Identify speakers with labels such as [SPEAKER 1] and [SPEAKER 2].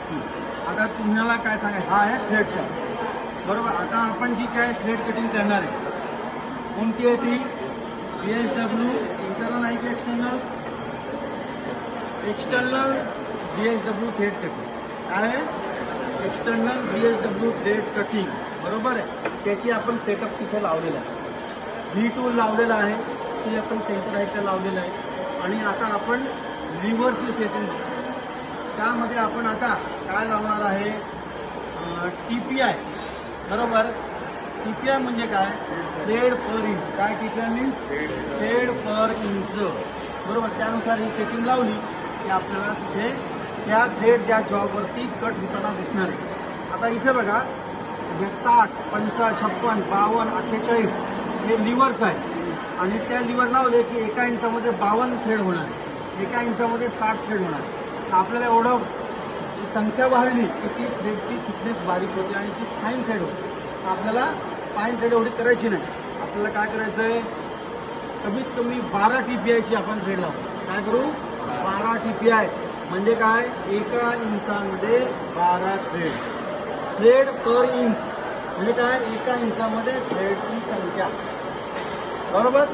[SPEAKER 1] आता तुम्हाला काय सांगा, हा आहे थ्रेड चार्ट बरोबर. आता आपण जी काय थ्रेड कटिंग करणार आहे कोणती आहे ती BSW इंटरनल आहे की external. External BSW thread cutting काय आहे, एक्सटर्नल BSW थ्रेड कटिंग बरोबर आहे. त्याची आपण सेटअप तिथे लावलेला आहे, व्ही टूल लावलेला आहे, ती आपण सेंटर हाईटला लावलेलं आहे. आणि आता आपण लिव्हरची सेटिंग त्यामध्ये आपण आता काय लावणार आहे, TPI बरोबर. TPI म्हणजे काय, थ्रेड पर इंच. काय TPI मीन्स थ्रेड पर इंच बरोबर. त्यानुसार ही सेटिंग लावली की आपल्याला तिथे त्या थ्रेड त्या जॉबवरती कट होताना दिसणार आहे. आता इथे बघा हे 60, 55, 56, 52, 48 हे लिव्हर्स आहे आणि त्या लिव्हर लावले की एका इंचामध्ये 52 थ्रेड होणार आहे, एका इंचामध्ये 60 थ्रेड होणार आहे. आपल्याला एवढं जी संख्या वाढली की ती थ्रेडची थिकनेस बारीक होते आणि ती फाईन थ्रेड होते. आपल्याला फाईन थ्रेड एवढी करायची नाही. आपल्याला काय करायचं आहे, कमीत कमी 12 TPIची आपण थ्रेड लावू. काय करू, 12 TPI म्हणजे काय, एका इंचामध्ये 12 थ्रेड. थ्रेड पर इंच म्हणजे काय, एका इंचामध्ये थ्रेडची संख्या बरोबर.